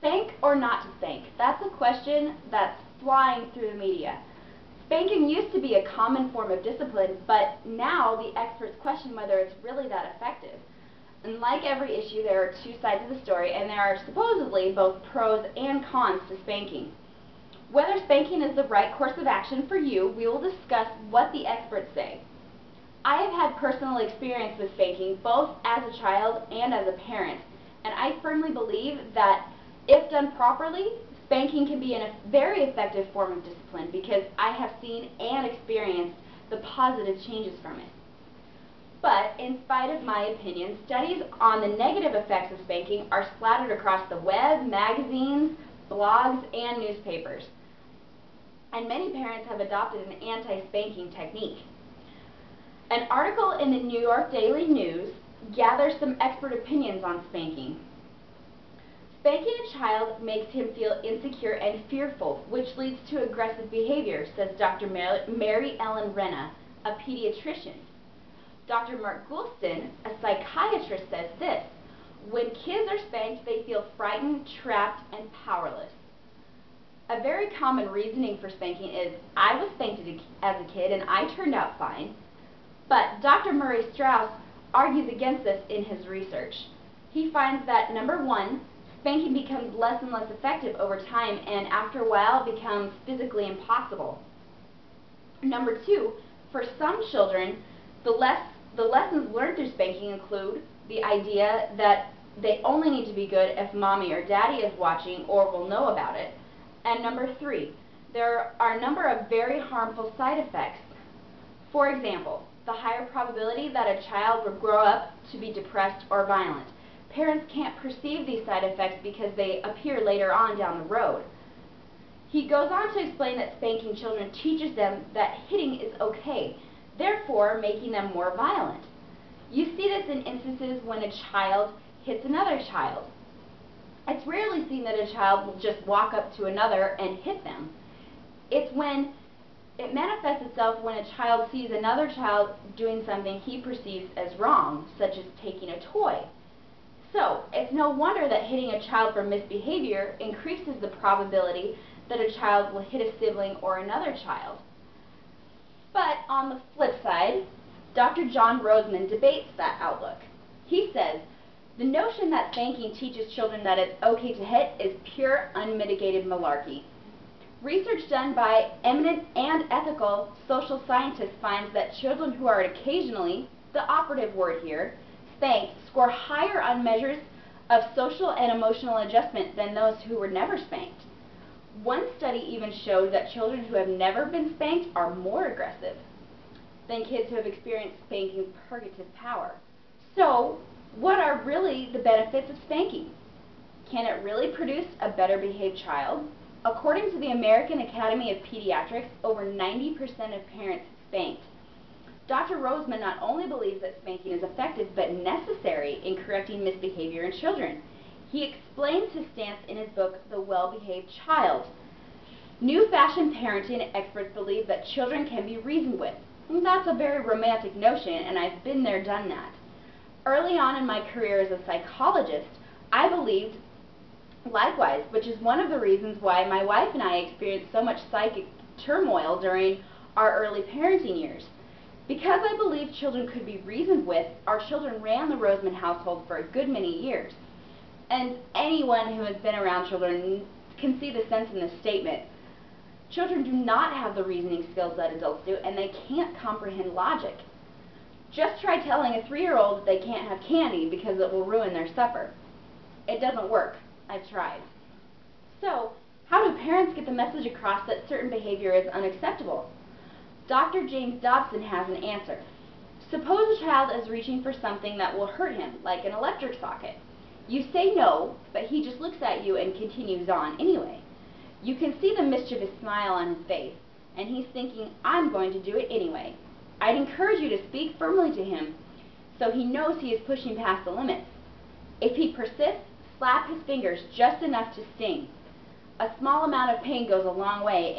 Spank or not to spank? That's a question that's flying through the media. Spanking used to be a common form of discipline, but now the experts question whether it's really that effective. And like every issue, there are two sides of the story, and there are supposedly both pros and cons to spanking. Whether spanking is the right course of action for you, we will discuss what the experts say. I have had personal experience with spanking, both as a child and as a parent, and I firmly believe that if done properly, spanking can be a very effective form of discipline because I have seen and experienced the positive changes from it. But in spite of my opinion, studies on the negative effects of spanking are splattered across the web, magazines, blogs, and newspapers. And many parents have adopted an anti-spanking technique. An article in the New York Daily News gathers some expert opinions on spanking. Spanking a child makes him feel insecure and fearful, which leads to aggressive behavior, says Dr. Mary Ellen Renna, a pediatrician. Dr. Mark Goulston, a psychiatrist, says this: when kids are spanked, they feel frightened, trapped, and powerless. A very common reasoning for spanking is, I was spanked as a kid and I turned out fine. But Dr. Murray Strauss argues against this in his research. He finds that, number one, spanking becomes less and less effective over time, and after a while it becomes physically impossible. Number two, for some children, the lessons learned through spanking include the idea that they only need to be good if mommy or daddy is watching or will know about it. And number three, there are a number of very harmful side effects. For example, the higher probability that a child will grow up to be depressed or violent. Parents can't perceive these side effects because they appear later on down the road. He goes on to explain that spanking children teaches them that hitting is okay, therefore making them more violent. You see this in instances when a child hits another child. It's rarely seen that a child will just walk up to another and hit them. It manifests itself when a child sees another child doing something he perceives as wrong, such as taking a toy. So, it's no wonder that hitting a child for misbehavior increases the probability that a child will hit a sibling or another child. But on the flip side, Dr. John Roseman debates that outlook. He says, the notion that spanking teaches children that it's okay to hit is pure, unmitigated malarkey. Research done by eminent and ethical social scientists finds that children who are occasionally, the operative word here, spanked, score higher on measures of social and emotional adjustment than those who were never spanked. One study even showed that children who have never been spanked are more aggressive than kids who have experienced spanking's purgative power. So, what are really the benefits of spanking? Can it really produce a better behaved child? According to the American Academy of Pediatrics, over 90% of parents spanked. Dr. Roseman not only believes that spanking is effective but necessary in correcting misbehavior in children. He explains his stance in his book, The Well-Behaved Child. New-fashioned parenting experts believe that children can be reasoned with. And that's a very romantic notion, and I've been there, done that. Early on in my career as a psychologist, I believed likewise, which is one of the reasons why my wife and I experienced so much psychic turmoil during our early parenting years. Because I believed children could be reasoned with, our children ran the Roseman household for a good many years. And anyone who has been around children can see the sense in this statement. Children do not have the reasoning skills that adults do, and they can't comprehend logic. Just try telling a 3-year-old that they can't have candy because it will ruin their supper. It doesn't work. I've tried. So, how do parents get the message across that certain behavior is unacceptable? Dr. James Dobson has an answer. Suppose a child is reaching for something that will hurt him, like an electric socket. You say no, but he just looks at you and continues on anyway. You can see the mischievous smile on his face, and he's thinking, I'm going to do it anyway. I'd encourage you to speak firmly to him so he knows he is pushing past the limits. If he persists, slap his fingers just enough to sting. A small amount of pain goes a long way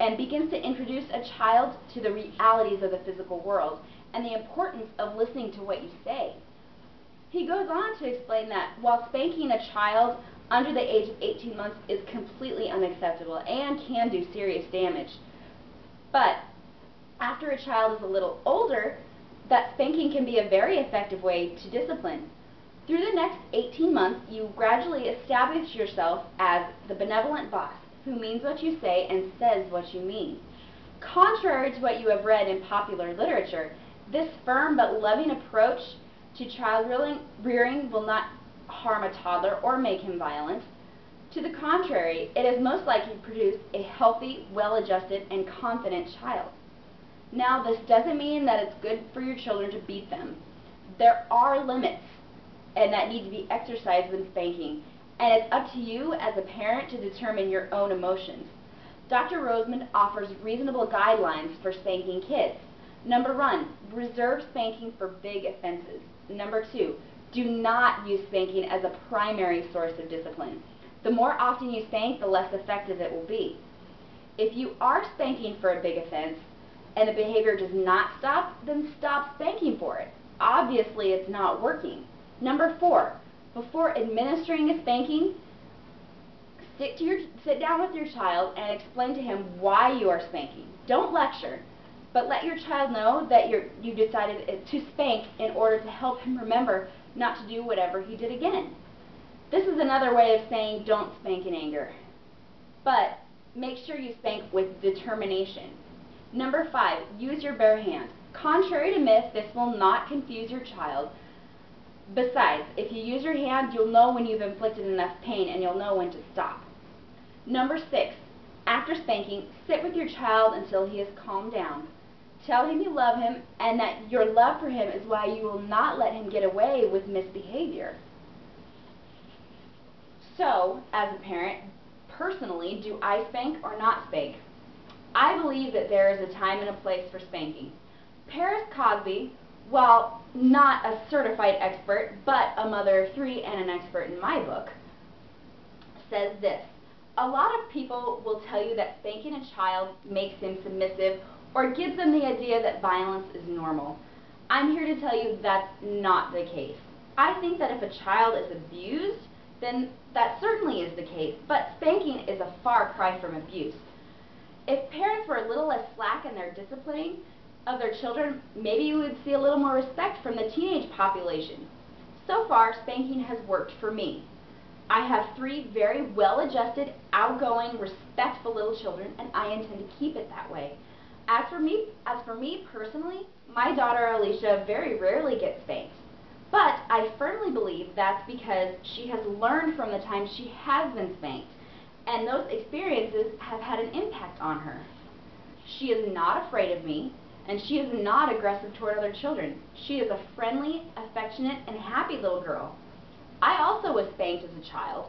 and begins to introduce a child to the realities of the physical world and the importance of listening to what you say. He goes on to explain that while spanking a child under the age of 18 months is completely unacceptable and can do serious damage. But after a child is a little older, that spanking can be a very effective way to discipline. Through the next 18 months, you gradually establish yourself as the benevolent boss who means what you say and says what you mean. Contrary to what you have read in popular literature, this firm but loving approach to child rearing will not harm a toddler or make him violent. To the contrary, it is most likely to produce a healthy, well-adjusted, and confident child. Now, this doesn't mean that it's good for your children to beat them. There are limits and that need to be exercised when spanking, and it's up to you as a parent to determine your own emotions. Dr. Rosemond offers reasonable guidelines for spanking kids. Number 1, reserve spanking for big offenses. Number 2, do not use spanking as a primary source of discipline. The more often you spank, the less effective it will be. If you are spanking for a big offense and the behavior does not stop, then stop spanking for it. Obviously, it's not working. Number 4, before administering a spanking, sit down with your child and explain to him why you are spanking. Don't lecture, but let your child know that you decided to spank in order to help him remember not to do whatever he did again. This is another way of saying don't spank in anger, but make sure you spank with determination. Number 5, use your bare hand. Contrary to myth, this will not confuse your child. Besides, if you use your hand, you'll know when you've inflicted enough pain and you'll know when to stop. Number 6, after spanking, sit with your child until he has calmed down. Tell him you love him and that your love for him is why you will not let him get away with misbehavior. So, as a parent, personally, do I spank or not spank? I believe that there is a time and a place for spanking. Paris Cosby, while not a certified expert, but a mother of 3 and an expert in my book, says this: a lot of people will tell you that spanking a child makes him submissive or gives them the idea that violence is normal. I'm here to tell you that's not the case. I think that if a child is abused, then that certainly is the case, but spanking is a far cry from abuse. If parents were a little less slack in their disciplining of their children, maybe you would see a little more respect from the teenage population. So far, spanking has worked for me. I have 3 very well-adjusted, outgoing, respectful little children, and I intend to keep it that way. As for me personally, my daughter Alicia very rarely gets spanked. But I firmly believe that's because she has learned from the time she has been spanked, and those experiences have had an impact on her. She is not afraid of me, and she is not aggressive toward other children. She is a friendly, affectionate, and happy little girl. I also was spanked as a child,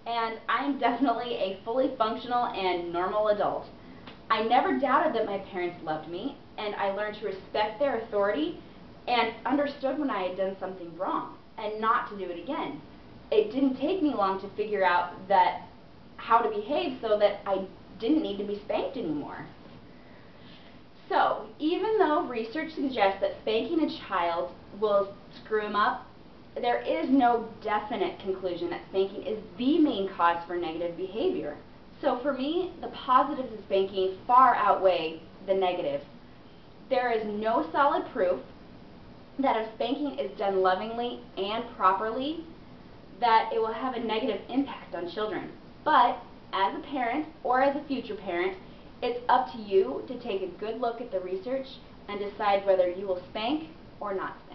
and I am definitely a fully functional and normal adult. I never doubted that my parents loved me, and I learned to respect their authority and understood when I had done something wrong and not to do it again. It didn't take me long to figure out how to behave so that I didn't need to be spanked anymore. So, even though research suggests that spanking a child will screw him up, there is no definite conclusion that spanking is the main cause for negative behavior. So for me, the positives of spanking far outweigh the negatives. There is no solid proof that if spanking is done lovingly and properly, that it will have a negative impact on children. But as a parent or as a future parent, it's up to you to take a good look at the research and decide whether you will spank or not spank.